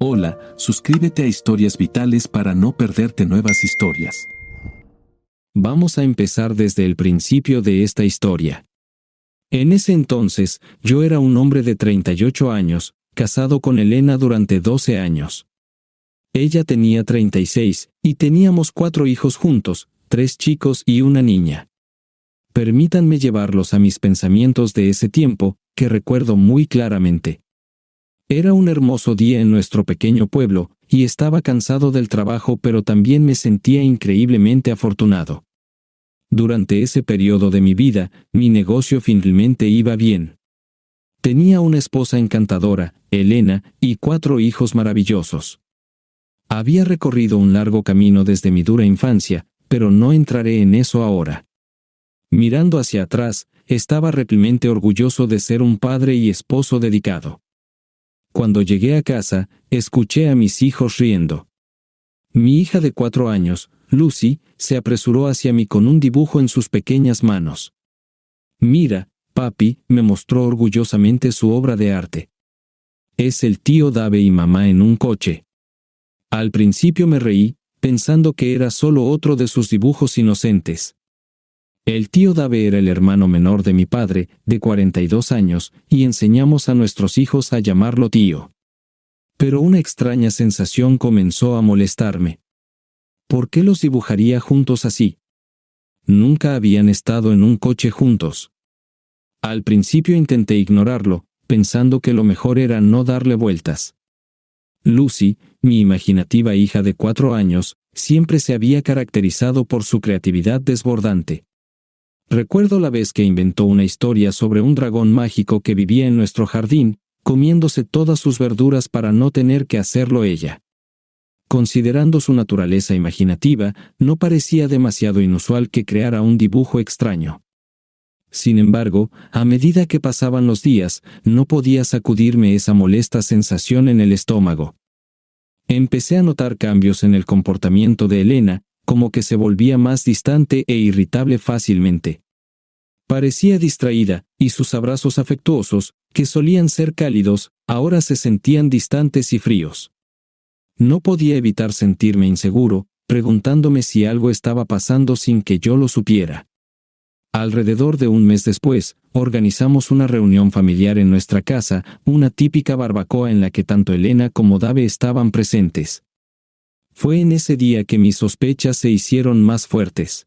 Hola, suscríbete a Historias Vitales para no perderte nuevas historias. Vamos a empezar desde el principio de esta historia. En ese entonces, yo era un hombre de 38 años, casado con Elena durante 12 años. Ella tenía 36, y teníamos 4 hijos juntos, 3 chicos y una niña. Permítanme llevarlos a mis pensamientos de ese tiempo, que recuerdo muy claramente. Era un hermoso día en nuestro pequeño pueblo, y estaba cansado del trabajo, pero también me sentía increíblemente afortunado. Durante ese periodo de mi vida, mi negocio finalmente iba bien. Tenía una esposa encantadora, Elena, y 4 hijos maravillosos. Había recorrido un largo camino desde mi dura infancia, pero no entraré en eso ahora. Mirando hacia atrás, estaba realmente orgulloso de ser un padre y esposo dedicado. Cuando llegué a casa, escuché a mis hijos riendo. Mi hija de 4 años, Lucy, se apresuró hacia mí con un dibujo en sus pequeñas manos. «Mira, papi», me mostró orgullosamente su obra de arte. «Es el tío Dave y mamá en un coche». Al principio me reí, pensando que era solo otro de sus dibujos inocentes. El tío Dave era el hermano menor de mi padre, de 42 años, y enseñamos a nuestros hijos a llamarlo tío. Pero una extraña sensación comenzó a molestarme. ¿Por qué los dibujaría juntos así? Nunca habían estado en un coche juntos. Al principio intenté ignorarlo, pensando que lo mejor era no darle vueltas. Lucy, mi imaginativa hija de 4 años, siempre se había caracterizado por su creatividad desbordante. Recuerdo la vez que inventó una historia sobre un dragón mágico que vivía en nuestro jardín, comiéndose todas sus verduras para no tener que hacerlo ella. Considerando su naturaleza imaginativa, no parecía demasiado inusual que creara un dibujo extraño. Sin embargo, a medida que pasaban los días, no podía sacudirme esa molesta sensación en el estómago. Empecé a notar cambios en el comportamiento de Elena, como que se volvía más distante e irritable fácilmente. Parecía distraída, y sus abrazos afectuosos, que solían ser cálidos, ahora se sentían distantes y fríos. No podía evitar sentirme inseguro, preguntándome si algo estaba pasando sin que yo lo supiera. Alrededor de un mes después, organizamos una reunión familiar en nuestra casa, una típica barbacoa en la que tanto Elena como Dave estaban presentes. Fue en ese día que mis sospechas se hicieron más fuertes.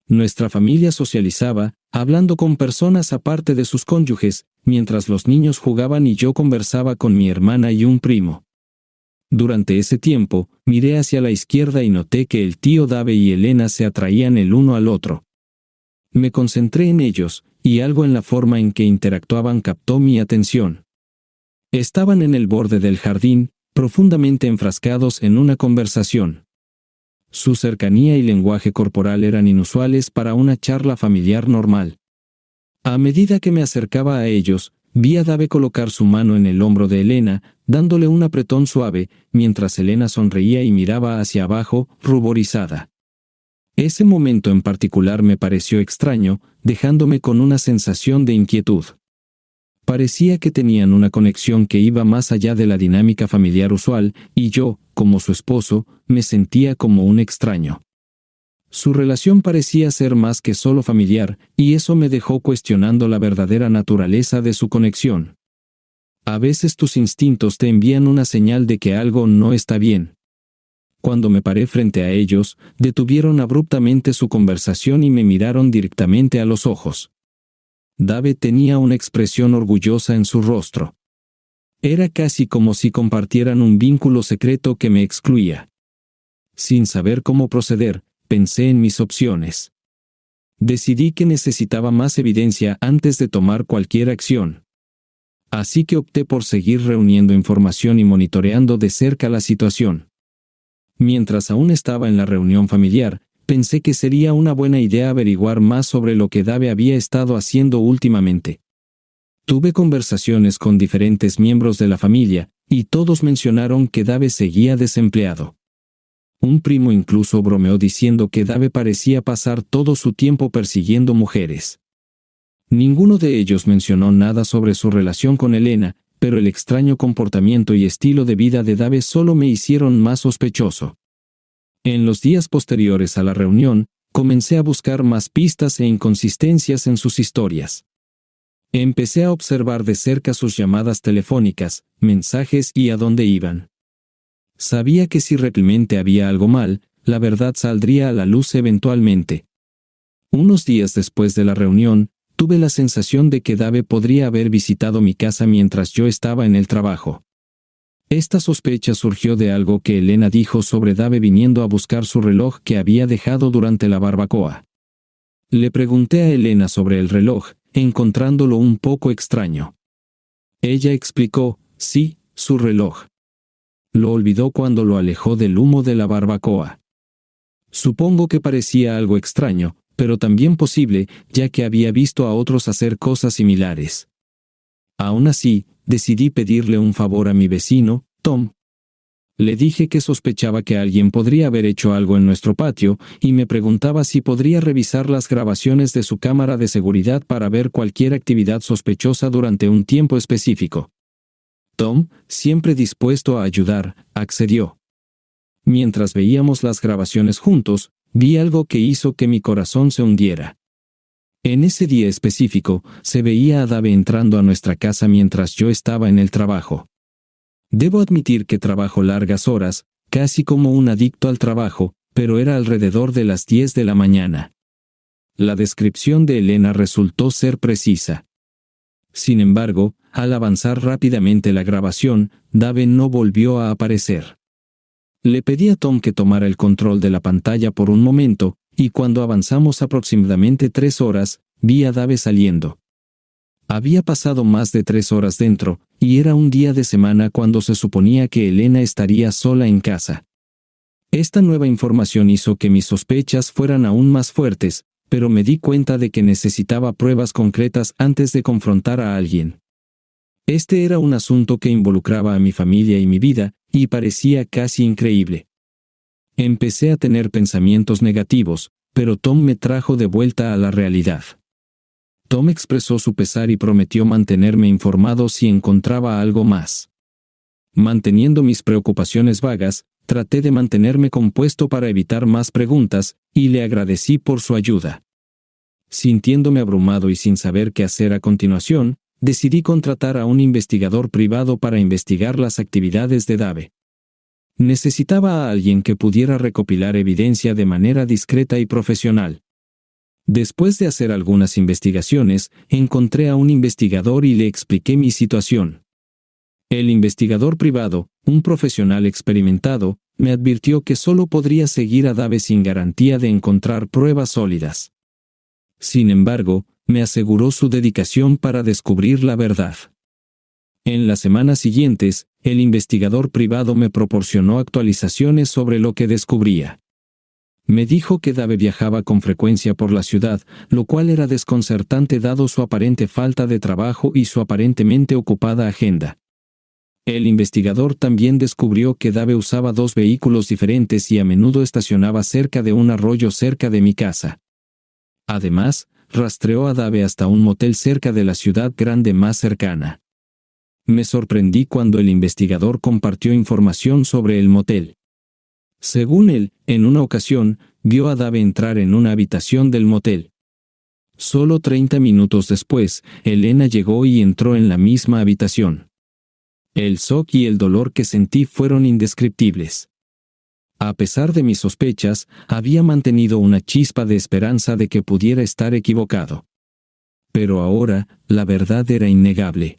Nuestra familia socializaba, hablando con personas aparte de sus cónyuges, mientras los niños jugaban y yo conversaba con mi hermana y un primo. Durante ese tiempo, miré hacia la izquierda y noté que el tío Dave y Elena se atraían el uno al otro. Me concentré en ellos, y algo en la forma en que interactuaban captó mi atención. Estaban en el borde del jardín, profundamente enfrascados en una conversación. Su cercanía y lenguaje corporal eran inusuales para una charla familiar normal. A medida que me acercaba a ellos, vi a Dave colocar su mano en el hombro de Elena, dándole un apretón suave, mientras Elena sonreía y miraba hacia abajo, ruborizada. Ese momento en particular me pareció extraño, dejándome con una sensación de inquietud. Parecía que tenían una conexión que iba más allá de la dinámica familiar usual, y yo, como su esposo, me sentía como un extraño. Su relación parecía ser más que solo familiar, y eso me dejó cuestionando la verdadera naturaleza de su conexión. A veces tus instintos te envían una señal de que algo no está bien. Cuando me paré frente a ellos, detuvieron abruptamente su conversación y me miraron directamente a los ojos. Dave tenía una expresión orgullosa en su rostro. Era casi como si compartieran un vínculo secreto que me excluía. Sin saber cómo proceder, pensé en mis opciones. Decidí que necesitaba más evidencia antes de tomar cualquier acción. Así que opté por seguir reuniendo información y monitoreando de cerca la situación. Mientras aún estaba en la reunión familiar, pensé que sería una buena idea averiguar más sobre lo que Dave había estado haciendo últimamente. Tuve conversaciones con diferentes miembros de la familia, y todos mencionaron que Dave seguía desempleado. Un primo incluso bromeó diciendo que Dave parecía pasar todo su tiempo persiguiendo mujeres. Ninguno de ellos mencionó nada sobre su relación con Elena, pero el extraño comportamiento y estilo de vida de Dave solo me hicieron más sospechoso. En los días posteriores a la reunión, comencé a buscar más pistas e inconsistencias en sus historias. Empecé a observar de cerca sus llamadas telefónicas, mensajes y a dónde iban. Sabía que si realmente había algo mal, la verdad saldría a la luz eventualmente. Unos días después de la reunión, tuve la sensación de que Dave podría haber visitado mi casa mientras yo estaba en el trabajo. Esta sospecha surgió de algo que Elena dijo sobre Dave viniendo a buscar su reloj que había dejado durante la barbacoa. Le pregunté a Elena sobre el reloj, encontrándolo un poco extraño. Ella explicó, sí, su reloj. Lo olvidó cuando lo alejó del humo de la barbacoa. Supongo que parecía algo extraño, pero también posible, ya que había visto a otros hacer cosas similares. Aún así, decidí pedirle un favor a mi vecino, Tom. Le dije que sospechaba que alguien podría haber hecho algo en nuestro patio, y me preguntaba si podría revisar las grabaciones de su cámara de seguridad para ver cualquier actividad sospechosa durante un tiempo específico. Tom, siempre dispuesto a ayudar, accedió. Mientras veíamos las grabaciones juntos, vi algo que hizo que mi corazón se hundiera. En ese día específico, se veía a Dave entrando a nuestra casa mientras yo estaba en el trabajo. Debo admitir que trabajo largas horas, casi como un adicto al trabajo, pero era alrededor de las 10 de la mañana. La descripción de Elena resultó ser precisa. Sin embargo, al avanzar rápidamente la grabación, Dave no volvió a aparecer. Le pedí a Tom que tomara el control de la pantalla por un momento, y cuando avanzamos aproximadamente 3 horas, vi a Dave saliendo. Había pasado más de 3 horas dentro, y era un día de semana cuando se suponía que Elena estaría sola en casa. Esta nueva información hizo que mis sospechas fueran aún más fuertes, pero me di cuenta de que necesitaba pruebas concretas antes de confrontar a alguien. Este era un asunto que involucraba a mi familia y mi vida, y parecía casi increíble. Empecé a tener pensamientos negativos, pero Tom me trajo de vuelta a la realidad. Tom expresó su pesar y prometió mantenerme informado si encontraba algo más. Manteniendo mis preocupaciones vagas, traté de mantenerme compuesto para evitar más preguntas, y le agradecí por su ayuda. Sintiéndome abrumado y sin saber qué hacer a continuación, decidí contratar a un investigador privado para investigar las actividades de Dave. Necesitaba a alguien que pudiera recopilar evidencia de manera discreta y profesional. Después de hacer algunas investigaciones, encontré a un investigador y le expliqué mi situación. El investigador privado, un profesional experimentado, me advirtió que solo podría seguir a Dave sin garantía de encontrar pruebas sólidas. Sin embargo, me aseguró su dedicación para descubrir la verdad. En las semanas siguientes, el investigador privado me proporcionó actualizaciones sobre lo que descubría. Me dijo que Dave viajaba con frecuencia por la ciudad, lo cual era desconcertante dado su aparente falta de trabajo y su aparentemente ocupada agenda. El investigador también descubrió que Dave usaba 2 vehículos diferentes y a menudo estacionaba cerca de un arroyo cerca de mi casa. Además, rastreó a Dave hasta un motel cerca de la ciudad grande más cercana. Me sorprendí cuando el investigador compartió información sobre el motel. Según él, en una ocasión, vio a Dave entrar en una habitación del motel. Solo 30 minutos después, Elena llegó y entró en la misma habitación. El shock y el dolor que sentí fueron indescriptibles. A pesar de mis sospechas, había mantenido una chispa de esperanza de que pudiera estar equivocado. Pero ahora, la verdad era innegable.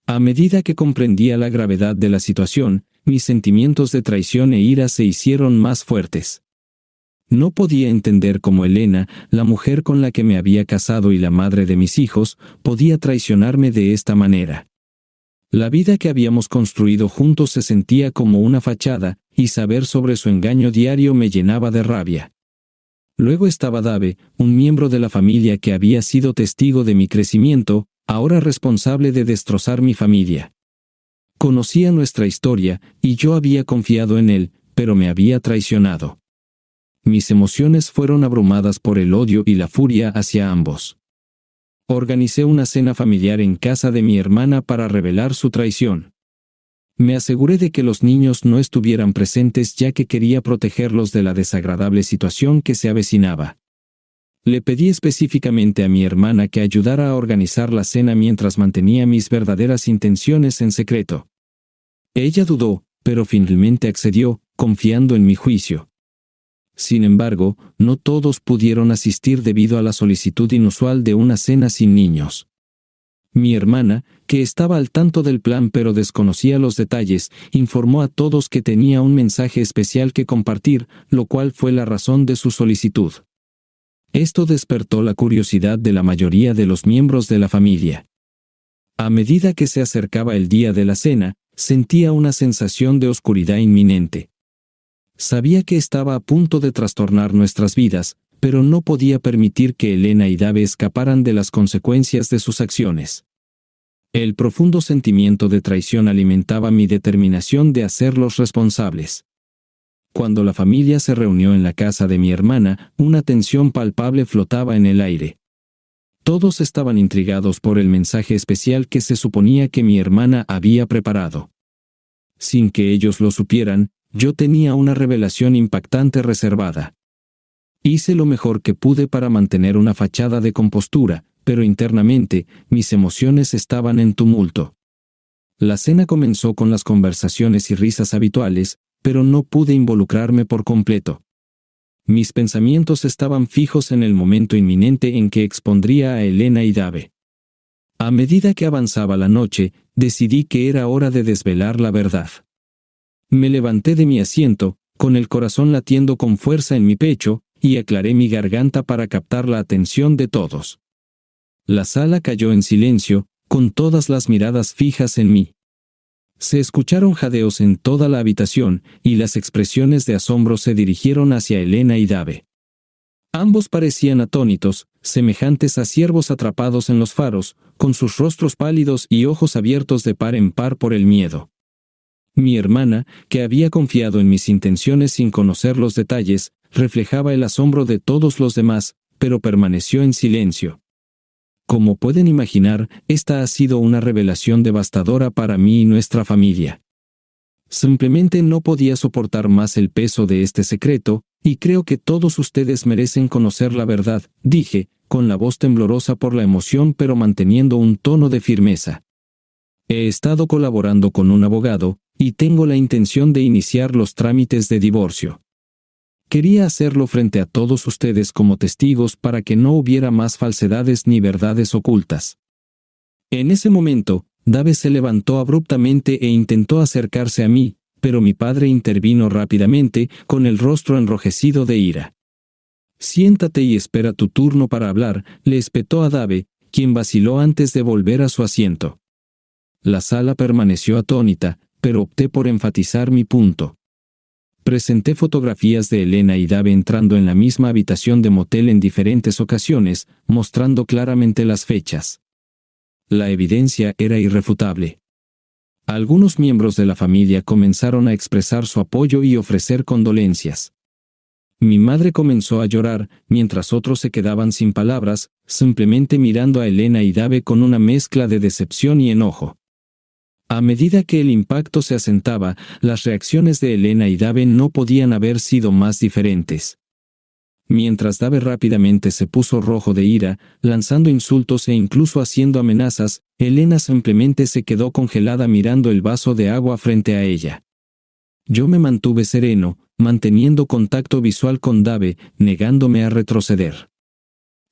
A medida que comprendía la gravedad de la situación, mis sentimientos de traición e ira se hicieron más fuertes. No podía entender cómo Elena, la mujer con la que me había casado y la madre de mis hijos, podía traicionarme de esta manera. La vida que habíamos construido juntos se sentía como una fachada, y saber sobre su engaño diario me llenaba de rabia. Luego estaba Dave, un miembro de la familia que había sido testigo de mi crecimiento, ahora responsable de destrozar mi familia. Conocía nuestra historia, y yo había confiado en él, pero me había traicionado. Mis emociones fueron abrumadas por el odio y la furia hacia ambos. Organicé una cena familiar en casa de mi hermana para revelar su traición. Me aseguré de que los niños no estuvieran presentes ya que quería protegerlos de la desagradable situación que se avecinaba. Le pedí específicamente a mi hermana que ayudara a organizar la cena mientras mantenía mis verdaderas intenciones en secreto. Ella dudó, pero finalmente accedió, confiando en mi juicio. Sin embargo, no todos pudieron asistir debido a la solicitud inusual de una cena sin niños. Mi hermana, que estaba al tanto del plan pero desconocía los detalles, informó a todos que tenía un mensaje especial que compartir, lo cual fue la razón de su solicitud. Esto despertó la curiosidad de la mayoría de los miembros de la familia. A medida que se acercaba el día de la cena, sentía una sensación de oscuridad inminente. Sabía que estaba a punto de trastornar nuestras vidas, pero no podía permitir que Elena y Dave escaparan de las consecuencias de sus acciones. El profundo sentimiento de traición alimentaba mi determinación de hacerlos responsables. Cuando la familia se reunió en la casa de mi hermana, una tensión palpable flotaba en el aire. Todos estaban intrigados por el mensaje especial que se suponía que mi hermana había preparado. Sin que ellos lo supieran, yo tenía una revelación impactante reservada. Hice lo mejor que pude para mantener una fachada de compostura, pero internamente, mis emociones estaban en tumulto. La cena comenzó con las conversaciones y risas habituales, pero no pude involucrarme por completo. Mis pensamientos estaban fijos en el momento inminente en que expondría a Elena y Dave. A medida que avanzaba la noche, decidí que era hora de desvelar la verdad. Me levanté de mi asiento, con el corazón latiendo con fuerza en mi pecho, y aclaré mi garganta para captar la atención de todos. La sala cayó en silencio, con todas las miradas fijas en mí. Se escucharon jadeos en toda la habitación, y las expresiones de asombro se dirigieron hacia Elena y Dave. Ambos parecían atónitos, semejantes a ciervos atrapados en los faros, con sus rostros pálidos y ojos abiertos de par en par por el miedo. Mi hermana, que había confiado en mis intenciones sin conocer los detalles, reflejaba el asombro de todos los demás, pero permaneció en silencio. Como pueden imaginar, esta ha sido una revelación devastadora para mí y nuestra familia. Simplemente no podía soportar más el peso de este secreto, y creo que todos ustedes merecen conocer la verdad, dije, con la voz temblorosa por la emoción pero manteniendo un tono de firmeza. He estado colaborando con un abogado, y tengo la intención de iniciar los trámites de divorcio. Quería hacerlo frente a todos ustedes como testigos para que no hubiera más falsedades ni verdades ocultas. En ese momento, Dave se levantó abruptamente e intentó acercarse a mí, pero mi padre intervino rápidamente, con el rostro enrojecido de ira. «Siéntate y espera tu turno para hablar», le espetó a Dave, quien vaciló antes de volver a su asiento. La sala permaneció atónita, pero opté por enfatizar mi punto. Presenté fotografías de Elena y Dave entrando en la misma habitación de motel en diferentes ocasiones, mostrando claramente las fechas. La evidencia era irrefutable. Algunos miembros de la familia comenzaron a expresar su apoyo y ofrecer condolencias. Mi madre comenzó a llorar, mientras otros se quedaban sin palabras, simplemente mirando a Elena y Dave con una mezcla de decepción y enojo. A medida que el impacto se asentaba, las reacciones de Elena y Dave no podían haber sido más diferentes. Mientras Dave rápidamente se puso rojo de ira, lanzando insultos e incluso haciendo amenazas, Elena simplemente se quedó congelada mirando el vaso de agua frente a ella. Yo me mantuve sereno, manteniendo contacto visual con Dave, negándome a retroceder.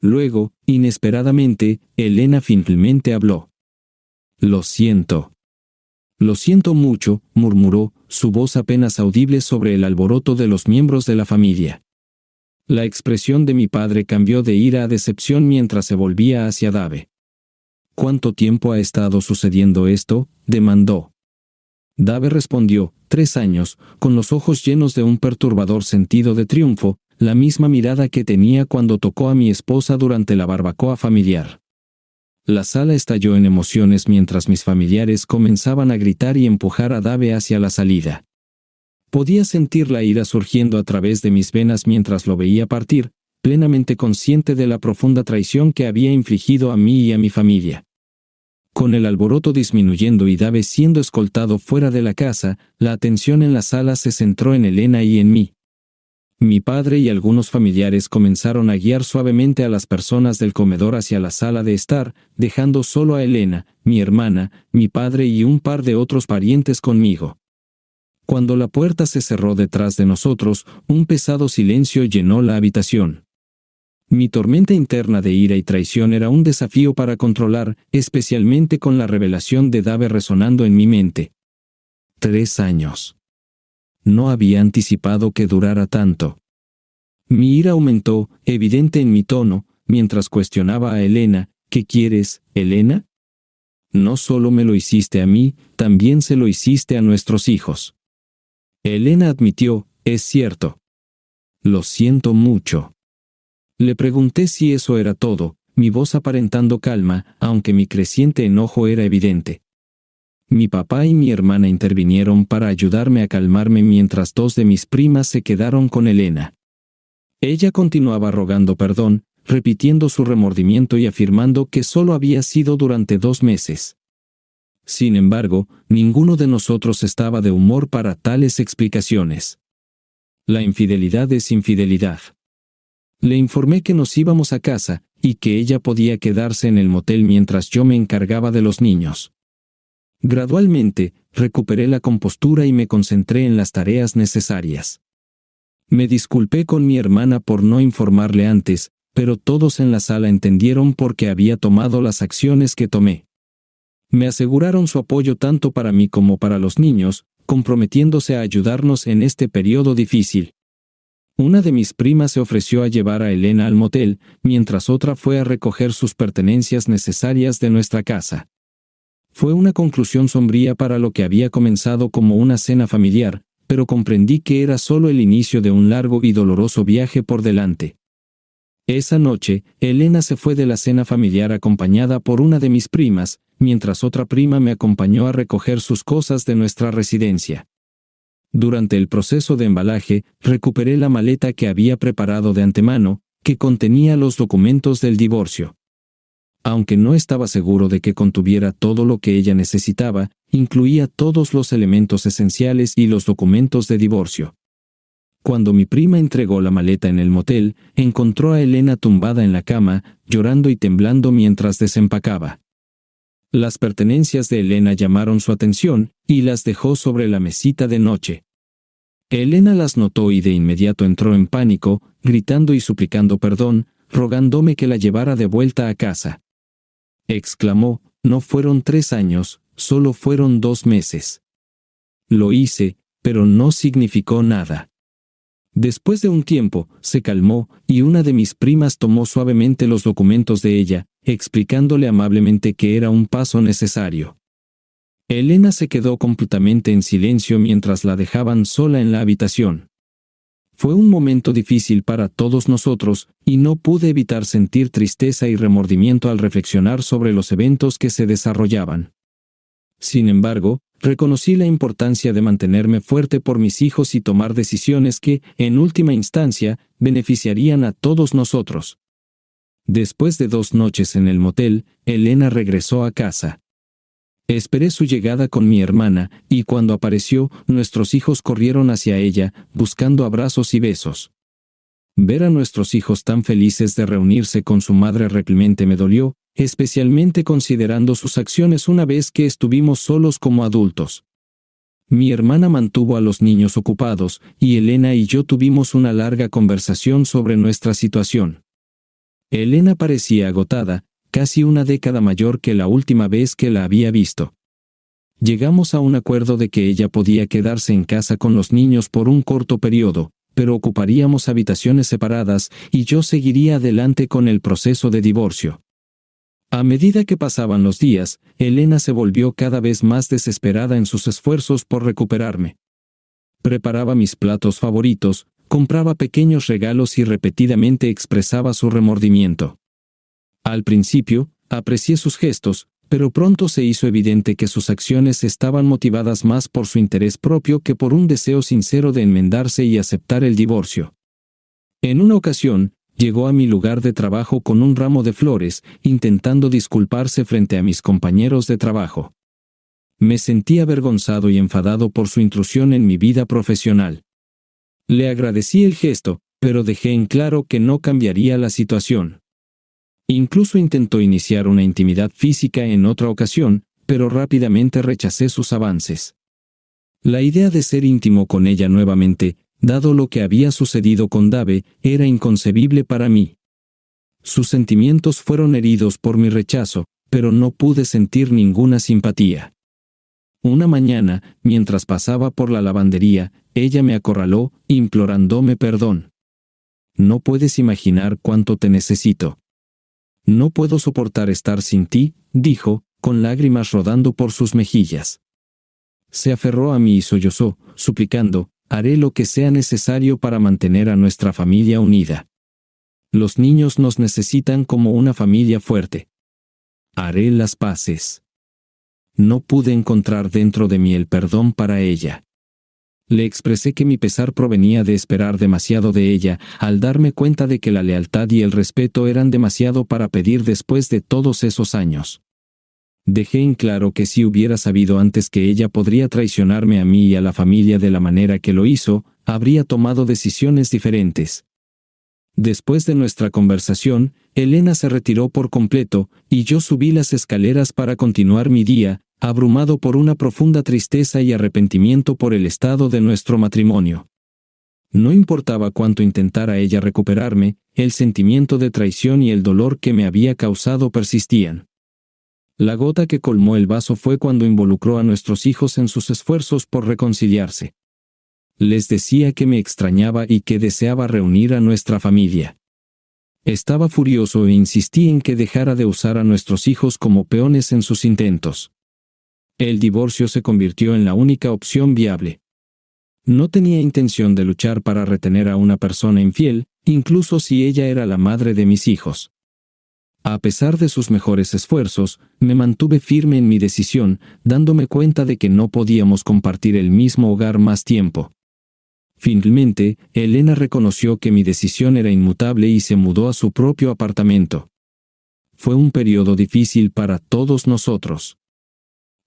Luego, inesperadamente, Elena finalmente habló. «Lo siento». «Lo siento mucho», murmuró, su voz apenas audible sobre el alboroto de los miembros de la familia. La expresión de mi padre cambió de ira a decepción mientras se volvía hacia Dave. «¿Cuánto tiempo ha estado sucediendo esto?», demandó. Dave respondió, 3 años, con los ojos llenos de un perturbador sentido de triunfo, la misma mirada que tenía cuando tocó a mi esposa durante la barbacoa familiar. La sala estalló en emociones mientras mis familiares comenzaban a gritar y empujar a Dave hacia la salida. Podía sentir la ira surgiendo a través de mis venas mientras lo veía partir, plenamente consciente de la profunda traición que había infligido a mí y a mi familia. Con el alboroto disminuyendo y Dave siendo escoltado fuera de la casa, la atención en la sala se centró en Elena y en mí. Mi padre y algunos familiares comenzaron a guiar suavemente a las personas del comedor hacia la sala de estar, dejando solo a Elena, mi hermana, mi padre y un par de otros parientes conmigo. Cuando la puerta se cerró detrás de nosotros, un pesado silencio llenó la habitación. Mi tormenta interna de ira y traición era un desafío para controlar, especialmente con la revelación de Dave resonando en mi mente. 3 años. No había anticipado que durara tanto. Mi ira aumentó, evidente en mi tono, mientras cuestionaba a Elena, ¿qué quieres, Elena? No solo me lo hiciste a mí, también se lo hiciste a nuestros hijos. Elena admitió, es cierto. Lo siento mucho. Le pregunté si eso era todo, mi voz aparentando calma, aunque mi creciente enojo era evidente. Mi papá y mi hermana intervinieron para ayudarme a calmarme mientras 2 de mis primas se quedaron con Elena. Ella continuaba rogando perdón, repitiendo su remordimiento y afirmando que solo había sido durante 2 meses. Sin embargo, ninguno de nosotros estaba de humor para tales explicaciones. La infidelidad es infidelidad. Le informé que nos íbamos a casa, y que ella podía quedarse en el motel mientras yo me encargaba de los niños. Gradualmente, recuperé la compostura y me concentré en las tareas necesarias. Me disculpé con mi hermana por no informarle antes, pero todos en la sala entendieron por qué había tomado las acciones que tomé. Me aseguraron su apoyo tanto para mí como para los niños, comprometiéndose a ayudarnos en este periodo difícil. Una de mis primas se ofreció a llevar a Elena al motel, mientras otra fue a recoger sus pertenencias necesarias de nuestra casa. Fue una conclusión sombría para lo que había comenzado como una cena familiar, pero comprendí que era solo el inicio de un largo y doloroso viaje por delante. Esa noche, Elena se fue de la cena familiar acompañada por una de mis primas, mientras otra prima me acompañó a recoger sus cosas de nuestra residencia. Durante el proceso de embalaje, recuperé la maleta que había preparado de antemano, que contenía los documentos del divorcio. Aunque no estaba seguro de que contuviera todo lo que ella necesitaba, incluía todos los elementos esenciales y los documentos de divorcio. Cuando mi prima entregó la maleta en el motel, encontró a Elena tumbada en la cama, llorando y temblando mientras desempacaba. Las pertenencias de Elena llamaron su atención, y las dejó sobre la mesita de noche. Elena las notó y de inmediato entró en pánico, gritando y suplicando perdón, rogándome que la llevara de vuelta a casa. Exclamó, no fueron 3 años, solo fueron 2 meses. Lo hice, pero no significó nada. Después de un tiempo, se calmó, y una de mis primas tomó suavemente los documentos de ella, explicándole amablemente que era un paso necesario. Elena se quedó completamente en silencio mientras la dejaban sola en la habitación. Fue un momento difícil para todos nosotros, y no pude evitar sentir tristeza y remordimiento al reflexionar sobre los eventos que se desarrollaban. Sin embargo, reconocí la importancia de mantenerme fuerte por mis hijos y tomar decisiones que, en última instancia, beneficiarían a todos nosotros. Después de 2 noches en el motel, Elena regresó a casa. Esperé su llegada con mi hermana, y cuando apareció, nuestros hijos corrieron hacia ella, buscando abrazos y besos. Ver a nuestros hijos tan felices de reunirse con su madre realmente me dolió, especialmente considerando sus acciones una vez que estuvimos solos como adultos. Mi hermana mantuvo a los niños ocupados, y Elena y yo tuvimos una larga conversación sobre nuestra situación. Elena parecía agotada, casi una década mayor que la última vez que la había visto. Llegamos a un acuerdo de que ella podía quedarse en casa con los niños por un corto periodo, pero ocuparíamos habitaciones separadas y yo seguiría adelante con el proceso de divorcio. A medida que pasaban los días, Elena se volvió cada vez más desesperada en sus esfuerzos por recuperarme. Preparaba mis platos favoritos, compraba pequeños regalos y repetidamente expresaba su remordimiento. Al principio, aprecié sus gestos, pero pronto se hizo evidente que sus acciones estaban motivadas más por su interés propio que por un deseo sincero de enmendarse y aceptar el divorcio. En una ocasión, llegó a mi lugar de trabajo con un ramo de flores, intentando disculparse frente a mis compañeros de trabajo. Me sentí avergonzado y enfadado por su intrusión en mi vida profesional. Le agradecí el gesto, pero dejé en claro que no cambiaría la situación. Incluso intentó iniciar una intimidad física en otra ocasión, pero rápidamente rechacé sus avances. La idea de ser íntimo con ella nuevamente, dado lo que había sucedido con Dave, era inconcebible para mí. Sus sentimientos fueron heridos por mi rechazo, pero no pude sentir ninguna simpatía. Una mañana, mientras pasaba por la lavandería, ella me acorraló, implorándome perdón. No puedes imaginar cuánto te necesito. No puedo soportar estar sin ti, dijo, con lágrimas rodando por sus mejillas. Se aferró a mí y sollozó, suplicando, haré lo que sea necesario para mantener a nuestra familia unida. Los niños nos necesitan como una familia fuerte. Haré las paces. No pude encontrar dentro de mí el perdón para ella. Le expresé que mi pesar provenía de esperar demasiado de ella, al darme cuenta de que la lealtad y el respeto eran demasiado para pedir después de todos esos años. Dejé en claro que si hubiera sabido antes que ella podría traicionarme a mí y a la familia de la manera que lo hizo, habría tomado decisiones diferentes. Después de nuestra conversación, Elena se retiró por completo, y yo subí las escaleras para continuar mi día, abrumado por una profunda tristeza y arrepentimiento por el estado de nuestro matrimonio. No importaba cuánto intentara ella recuperarme, el sentimiento de traición y el dolor que me había causado persistían. La gota que colmó el vaso fue cuando involucró a nuestros hijos en sus esfuerzos por reconciliarse. Les decía que me extrañaba y que deseaba reunir a nuestra familia. Estaba furioso e insistí en que dejara de usar a nuestros hijos como peones en sus intentos. El divorcio se convirtió en la única opción viable. No tenía intención de luchar para retener a una persona infiel, incluso si ella era la madre de mis hijos. A pesar de sus mejores esfuerzos, me mantuve firme en mi decisión, dándome cuenta de que no podíamos compartir el mismo hogar más tiempo. Finalmente, Elena reconoció que mi decisión era inmutable y se mudó a su propio apartamento. Fue un periodo difícil para todos nosotros.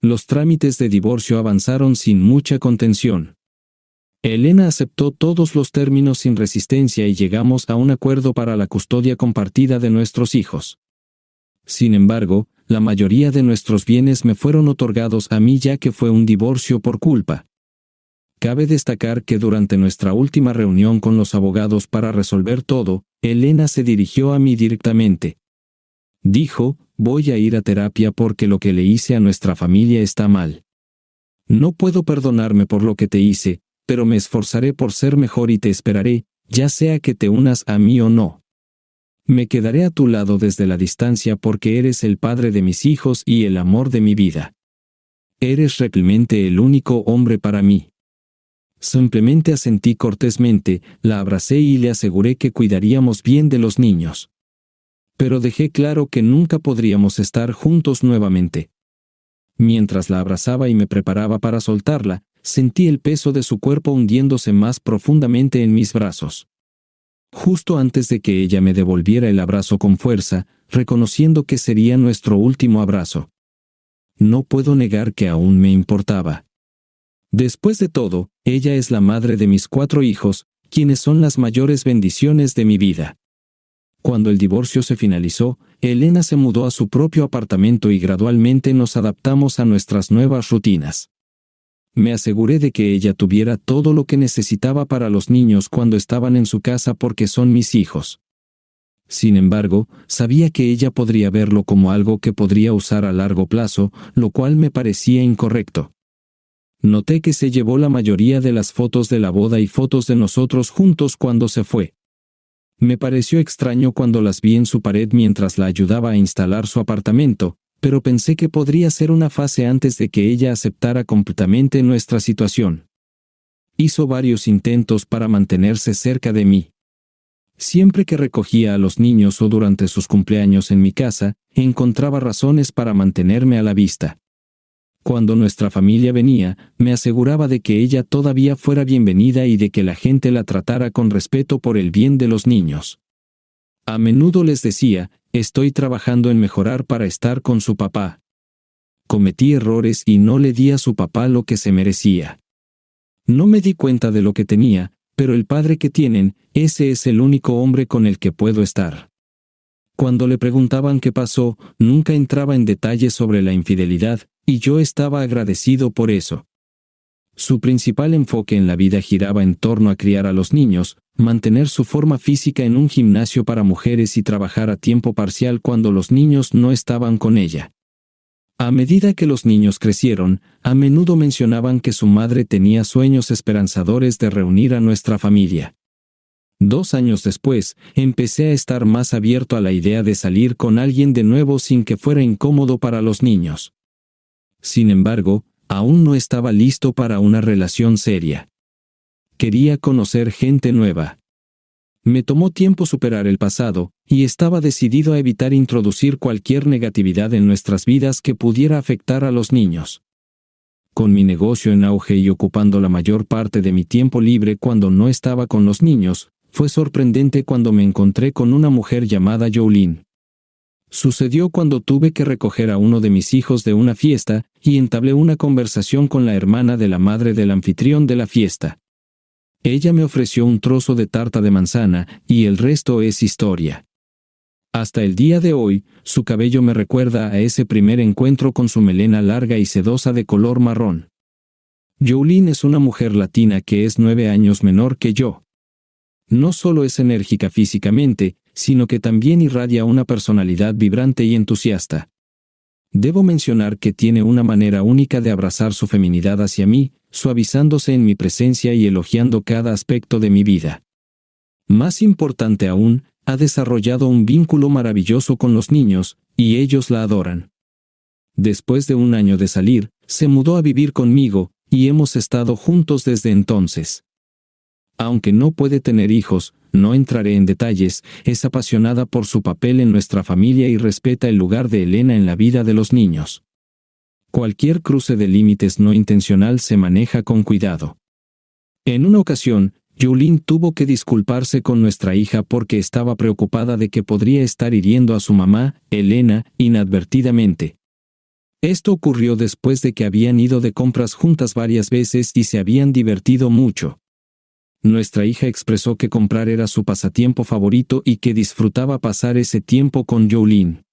Los trámites de divorcio avanzaron sin mucha contención. Elena aceptó todos los términos sin resistencia y llegamos a un acuerdo para la custodia compartida de nuestros hijos. Sin embargo, la mayoría de nuestros bienes me fueron otorgados a mí ya que fue un divorcio por culpa. Cabe destacar que durante nuestra última reunión con los abogados para resolver todo, Elena se dirigió a mí directamente. Dijo, voy a ir a terapia porque lo que le hice a nuestra familia está mal. No puedo perdonarme por lo que te hice, pero me esforzaré por ser mejor y te esperaré, ya sea que te unas a mí o no. Me quedaré a tu lado desde la distancia porque eres el padre de mis hijos y el amor de mi vida. Eres realmente el único hombre para mí. Simplemente asentí cortésmente, la abracé y le aseguré que cuidaríamos bien de los niños. Pero dejé claro que nunca podríamos estar juntos nuevamente. Mientras la abrazaba y me preparaba para soltarla, sentí el peso de su cuerpo hundiéndose más profundamente en mis brazos. Justo antes de que ella me devolviera el abrazo con fuerza, reconociendo que sería nuestro último abrazo. No puedo negar que aún me importaba. Después de todo, ella es la madre de mis 4 hijos, quienes son las mayores bendiciones de mi vida. Cuando el divorcio se finalizó, Elena se mudó a su propio apartamento y gradualmente nos adaptamos a nuestras nuevas rutinas. Me aseguré de que ella tuviera todo lo que necesitaba para los niños cuando estaban en su casa porque son mis hijos. Sin embargo, sabía que ella podría verlo como algo que podría usar a largo plazo, lo cual me parecía incorrecto. Noté que se llevó la mayoría de las fotos de la boda y fotos de nosotros juntos cuando se fue. Me pareció extraño cuando las vi en su pared mientras la ayudaba a instalar su apartamento, pero pensé que podría ser una fase antes de que ella aceptara completamente nuestra situación. Hizo varios intentos para mantenerse cerca de mí. Siempre que recogía a los niños o durante sus cumpleaños en mi casa, encontraba razones para mantenerme a la vista. Cuando nuestra familia venía, me aseguraba de que ella todavía fuera bienvenida y de que la gente la tratara con respeto por el bien de los niños. A menudo les decía, estoy trabajando en mejorar para estar con su papá. Cometí errores y no le di a su papá lo que se merecía. No me di cuenta de lo que tenía, pero el padre que tienen, ese es el único hombre con el que puedo estar. Cuando le preguntaban qué pasó, nunca entraba en detalles sobre la infidelidad, y yo estaba agradecido por eso. Su principal enfoque en la vida giraba en torno a criar a los niños, mantener su forma física en un gimnasio para mujeres y trabajar a tiempo parcial cuando los niños no estaban con ella. A medida que los niños crecieron, a menudo mencionaban que su madre tenía sueños esperanzadores de reunir a nuestra familia. 2 años después, empecé a estar más abierto a la idea de salir con alguien de nuevo sin que fuera incómodo para los niños. Sin embargo, aún no estaba listo para una relación seria. Quería conocer gente nueva. Me tomó tiempo superar el pasado, y estaba decidido a evitar introducir cualquier negatividad en nuestras vidas que pudiera afectar a los niños. Con mi negocio en auge y ocupando la mayor parte de mi tiempo libre cuando no estaba con los niños, fue sorprendente cuando me encontré con una mujer llamada Jolene. Sucedió cuando tuve que recoger a uno de mis hijos de una fiesta, y entablé una conversación con la hermana de la madre del anfitrión de la fiesta. Ella me ofreció un trozo de tarta de manzana, y el resto es historia. Hasta el día de hoy, su cabello me recuerda a ese primer encuentro con su melena larga y sedosa de color marrón. Jolene es una mujer latina que es 9 años menor que yo. No solo es enérgica físicamente, sino que también irradia una personalidad vibrante y entusiasta. Debo mencionar que tiene una manera única de abrazar su feminidad hacia mí, suavizándose en mi presencia y elogiando cada aspecto de mi vida. Más importante aún, ha desarrollado un vínculo maravilloso con los niños, y ellos la adoran. Después de 1 año de salir, se mudó a vivir conmigo, y hemos estado juntos desde entonces. Aunque no puede tener hijos, no entraré en detalles, es apasionada por su papel en nuestra familia y respeta el lugar de Elena en la vida de los niños. Cualquier cruce de límites no intencional se maneja con cuidado. En una ocasión, Jolene tuvo que disculparse con nuestra hija porque estaba preocupada de que podría estar hiriendo a su mamá, Elena, inadvertidamente. Esto ocurrió después de que habían ido de compras juntas varias veces y se habían divertido mucho. Nuestra hija expresó que comprar era su pasatiempo favorito y que disfrutaba pasar ese tiempo con Jolene.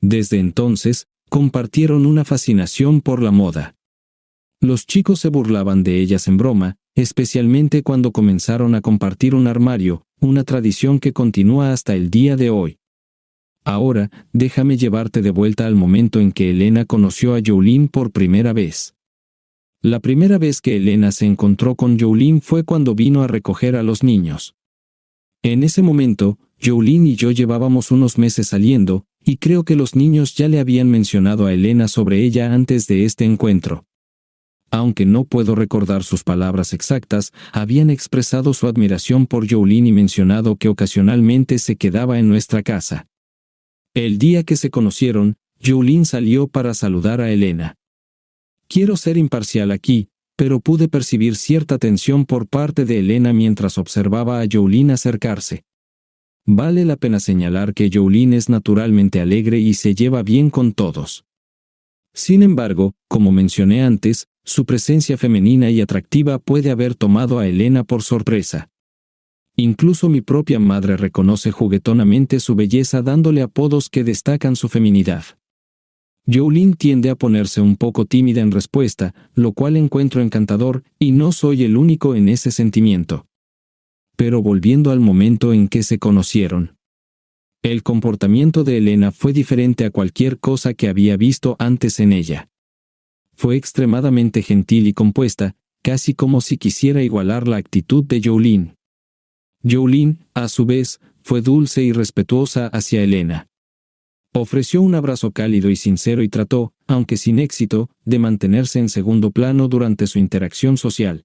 Desde entonces, compartieron una fascinación por la moda. Los chicos se burlaban de ellas en broma, especialmente cuando comenzaron a compartir un armario, una tradición que continúa hasta el día de hoy. Ahora, déjame llevarte de vuelta al momento en que Elena conoció a Jolene por primera vez. La primera vez que Elena se encontró con Jolene fue cuando vino a recoger a los niños. En ese momento, Jolene y yo llevábamos unos meses saliendo, y creo que los niños ya le habían mencionado a Elena sobre ella antes de este encuentro. Aunque no puedo recordar sus palabras exactas, habían expresado su admiración por Jolene y mencionado que ocasionalmente se quedaba en nuestra casa. El día que se conocieron, Jolene salió para saludar a Elena. Quiero ser imparcial aquí, pero pude percibir cierta tensión por parte de Elena mientras observaba a Jolene acercarse. Vale la pena señalar que Jolene es naturalmente alegre y se lleva bien con todos. Sin embargo, como mencioné antes, su presencia femenina y atractiva puede haber tomado a Elena por sorpresa. Incluso mi propia madre reconoce juguetonamente su belleza dándole apodos que destacan su feminidad. Jolene tiende a ponerse un poco tímida en respuesta, lo cual encuentro encantador, y no soy el único en ese sentimiento. Pero volviendo al momento en que se conocieron. El comportamiento de Elena fue diferente a cualquier cosa que había visto antes en ella. Fue extremadamente gentil y compuesta, casi como si quisiera igualar la actitud de Jolene. Jolene, a su vez, fue dulce y respetuosa hacia Elena. Ofreció un abrazo cálido y sincero y trató, aunque sin éxito, de mantenerse en segundo plano durante su interacción social.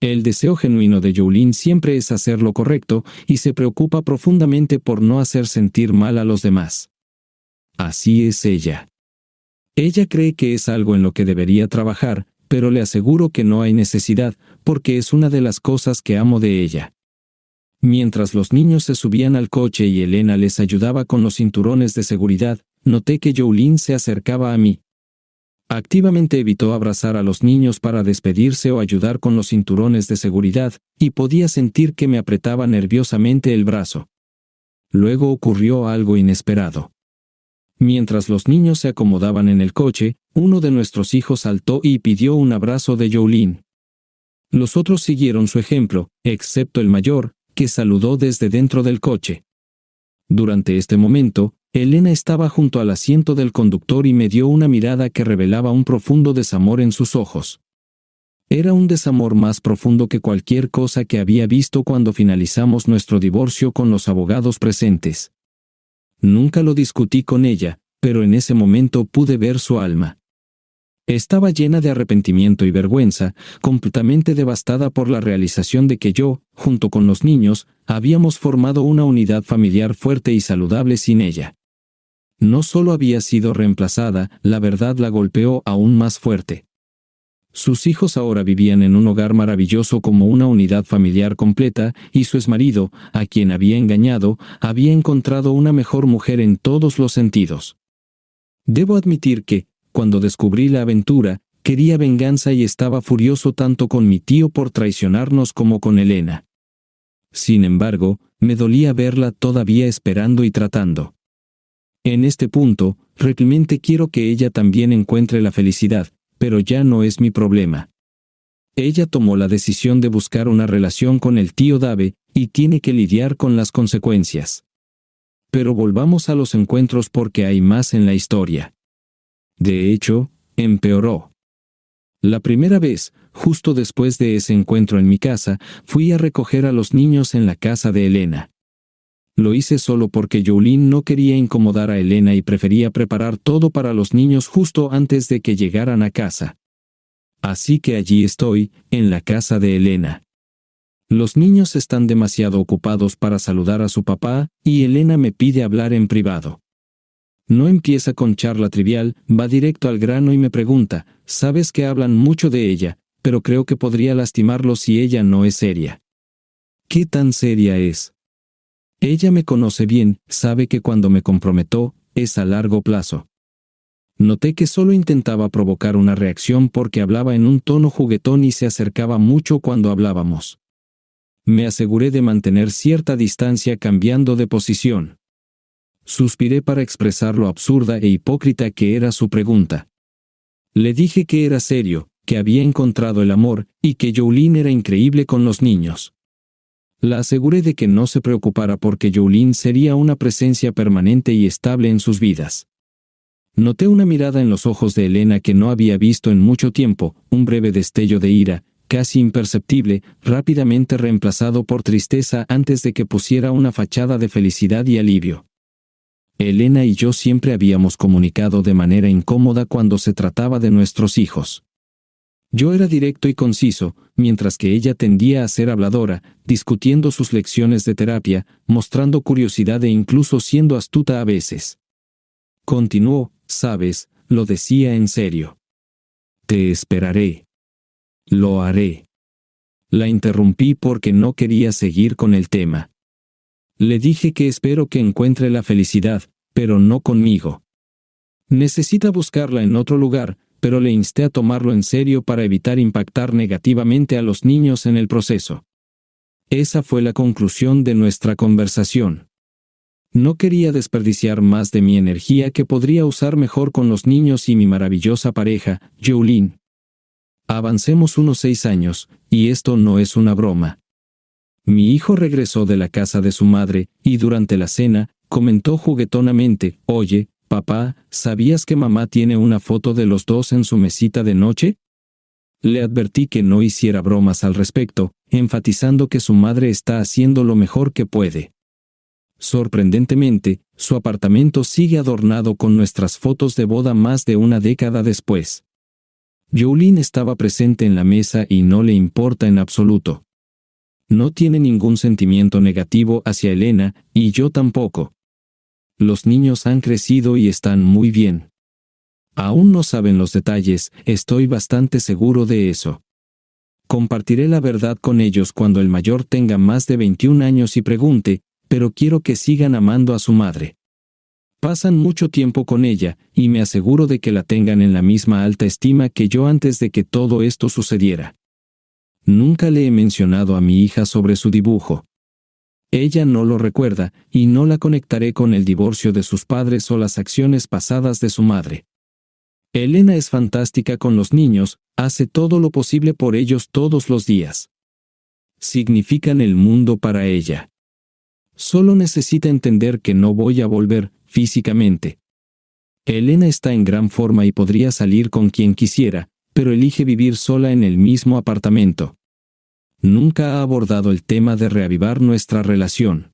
El deseo genuino de Jolene siempre es hacer lo correcto y se preocupa profundamente por no hacer sentir mal a los demás. Así es ella. Ella cree que es algo en lo que debería trabajar, pero le aseguro que no hay necesidad, porque es una de las cosas que amo de ella. Mientras los niños se subían al coche y Elena les ayudaba con los cinturones de seguridad, noté que Jolene se acercaba a mí. Activamente evitó abrazar a los niños para despedirse o ayudar con los cinturones de seguridad, y podía sentir que me apretaba nerviosamente el brazo. Luego ocurrió algo inesperado. Mientras los niños se acomodaban en el coche, uno de nuestros hijos saltó y pidió un abrazo de Jolene. Los otros siguieron su ejemplo, excepto el mayor, que saludó desde dentro del coche. Durante este momento, Elena estaba junto al asiento del conductor y me dio una mirada que revelaba un profundo desamor en sus ojos. Era un desamor más profundo que cualquier cosa que había visto cuando finalizamos nuestro divorcio con los abogados presentes. Nunca lo discutí con ella, pero en ese momento pude ver su alma. Estaba llena de arrepentimiento y vergüenza, completamente devastada por la realización de que yo, junto con los niños, habíamos formado una unidad familiar fuerte y saludable sin ella. No solo había sido reemplazada, la verdad la golpeó aún más fuerte. Sus hijos ahora vivían en un hogar maravilloso como una unidad familiar completa, y su exmarido, a quien había engañado, había encontrado una mejor mujer en todos los sentidos. Debo admitir que, cuando descubrí la aventura, quería venganza y estaba furioso tanto con mi tío por traicionarnos como con Elena. Sin embargo, me dolía verla todavía esperando y tratando. En este punto, realmente quiero que ella también encuentre la felicidad, pero ya no es mi problema. Ella tomó la decisión de buscar una relación con el tío Dave, y tiene que lidiar con las consecuencias. Pero volvamos a los encuentros porque hay más en la historia. De hecho, empeoró. La primera vez, justo después de ese encuentro en mi casa, fui a recoger a los niños en la casa de Elena. Lo hice solo porque Jolene no quería incomodar a Elena y prefería preparar todo para los niños justo antes de que llegaran a casa. Así que allí estoy, en la casa de Elena. Los niños están demasiado ocupados para saludar a su papá, y Elena me pide hablar en privado. No empieza con charla trivial, va directo al grano y me pregunta, «Sabes que hablan mucho de ella, pero creo que podría lastimarlo si ella no es seria». ¿Qué tan seria es? Ella me conoce bien, sabe que cuando me comprometo, es a largo plazo. Noté que solo intentaba provocar una reacción porque hablaba en un tono juguetón y se acercaba mucho cuando hablábamos. Me aseguré de mantener cierta distancia cambiando de posición. Suspiré para expresar lo absurda e hipócrita que era su pregunta. Le dije que era serio, que había encontrado el amor, y que Jolene era increíble con los niños. La aseguré de que no se preocupara porque Jolene sería una presencia permanente y estable en sus vidas. Noté una mirada en los ojos de Elena que no había visto en mucho tiempo, un breve destello de ira, casi imperceptible, rápidamente reemplazado por tristeza antes de que pusiera una fachada de felicidad y alivio. Elena y yo siempre habíamos comunicado de manera incómoda cuando se trataba de nuestros hijos. Yo era directo y conciso, mientras que ella tendía a ser habladora, discutiendo sus lecciones de terapia, mostrando curiosidad e incluso siendo astuta a veces. Continuó, «Sabes, lo decía en serio. Te esperaré. Lo haré». La interrumpí porque no quería seguir con el tema. Le dije que espero que encuentre la felicidad, pero no conmigo. Necesita buscarla en otro lugar, pero le insté a tomarlo en serio para evitar impactar negativamente a los niños en el proceso. Esa fue la conclusión de nuestra conversación. No quería desperdiciar más de mi energía que podría usar mejor con los niños y mi maravillosa pareja, Jolene. Avancemos unos 6 años, y esto no es una broma. Mi hijo regresó de la casa de su madre, y durante la cena, comentó juguetonamente, «Oye, papá, ¿sabías que mamá tiene una foto de los dos en su mesita de noche?» Le advertí que no hiciera bromas al respecto, enfatizando que su madre está haciendo lo mejor que puede. Sorprendentemente, su apartamento sigue adornado con nuestras fotos de boda más de una década después. Jolene estaba presente en la mesa y no le importa en absoluto. No tiene ningún sentimiento negativo hacia Elena, y yo tampoco. Los niños han crecido y están muy bien. Aún no saben los detalles, estoy bastante seguro de eso. Compartiré la verdad con ellos cuando el mayor tenga más de 21 años y pregunte, pero quiero que sigan amando a su madre. Pasan mucho tiempo con ella, y me aseguro de que la tengan en la misma alta estima que yo antes de que todo esto sucediera. Nunca le he mencionado a mi hija sobre su dibujo. Ella no lo recuerda, y no la conectaré con el divorcio de sus padres o las acciones pasadas de su madre. Elena es fantástica con los niños, hace todo lo posible por ellos todos los días. Significan el mundo para ella. Solo necesita entender que no voy a volver, físicamente. Elena está en gran forma y podría salir con quien quisiera, pero elige vivir sola en el mismo apartamento. Nunca ha abordado el tema de reavivar nuestra relación.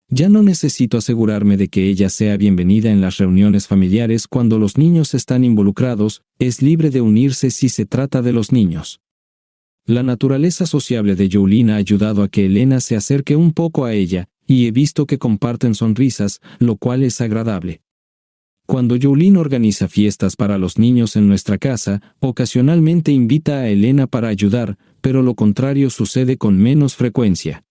Ya no necesito asegurarme de que ella sea bienvenida en las reuniones familiares cuando los niños están involucrados, es libre de unirse si se trata de los niños. La naturaleza sociable de Jolene ha ayudado a que Elena se acerque un poco a ella, y he visto que comparten sonrisas, lo cual es agradable. Cuando Jolene organiza fiestas para los niños en nuestra casa, ocasionalmente invita a Elena para ayudar, pero lo contrario sucede con menos frecuencia.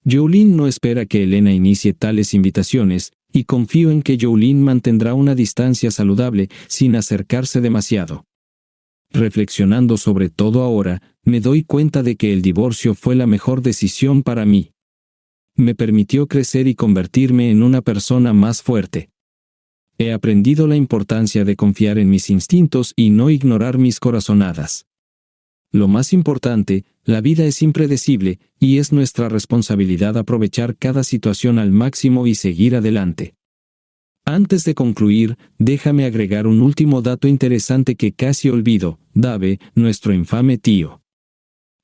Jolene no espera que Elena inicie tales invitaciones, y confío en que Jolene mantendrá una distancia saludable sin acercarse demasiado. Reflexionando sobre todo ahora, me doy cuenta de que el divorcio fue la mejor decisión para mí. Me permitió crecer y convertirme en una persona más fuerte. He aprendido la importancia de confiar en mis instintos y no ignorar mis corazonadas. Lo más importante, la vida es impredecible, y es nuestra responsabilidad aprovechar cada situación al máximo y seguir adelante. Antes de concluir, déjame agregar un último dato interesante que casi olvido. Dave, nuestro infame tío,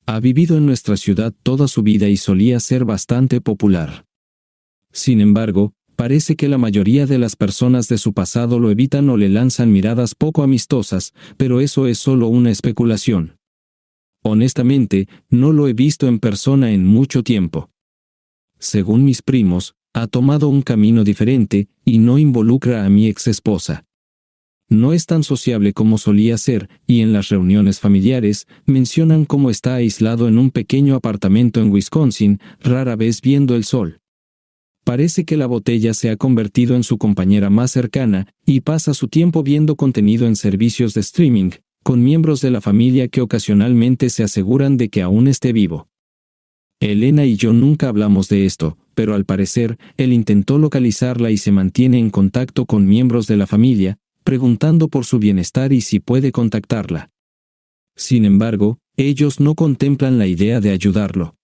ha vivido en nuestra ciudad toda su vida y solía ser bastante popular. Sin embargo, parece que la mayoría de las personas de su pasado lo evitan o le lanzan miradas poco amistosas, pero eso es solo una especulación. Honestamente, no lo he visto en persona en mucho tiempo. Según mis primos, ha tomado un camino diferente, y no involucra a mi exesposa. No es tan sociable como solía ser, y en las reuniones familiares, mencionan cómo está aislado en un pequeño apartamento en Wisconsin, rara vez viendo el sol. Parece que la botella se ha convertido en su compañera más cercana, y pasa su tiempo viendo contenido en servicios de streaming, con miembros de la familia que ocasionalmente se aseguran de que aún esté vivo. Elena y yo nunca hablamos de esto, pero al parecer, él intentó localizarla y se mantiene en contacto con miembros de la familia, preguntando por su bienestar y si puede contactarla. Sin embargo, ellos no contemplan la idea de ayudarlo.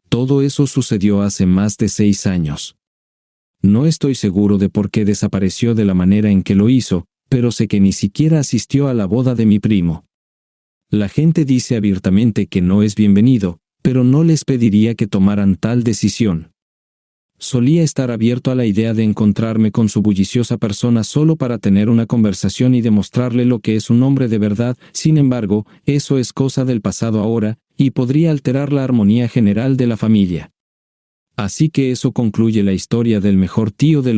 Todo eso sucedió hace más de 6 años. No estoy seguro de por qué desapareció de la manera en que lo hizo, pero sé que ni siquiera asistió a la boda de mi primo. La gente dice abiertamente que no es bienvenido, pero no les pediría que tomaran tal decisión. Solía estar abierto a la idea de encontrarme con su bulliciosa persona solo para tener una conversación y demostrarle lo que es un hombre de verdad. Sin embargo, eso es cosa del pasado ahora, y podría alterar la armonía general de la familia. Así que eso concluye la historia del mejor tío del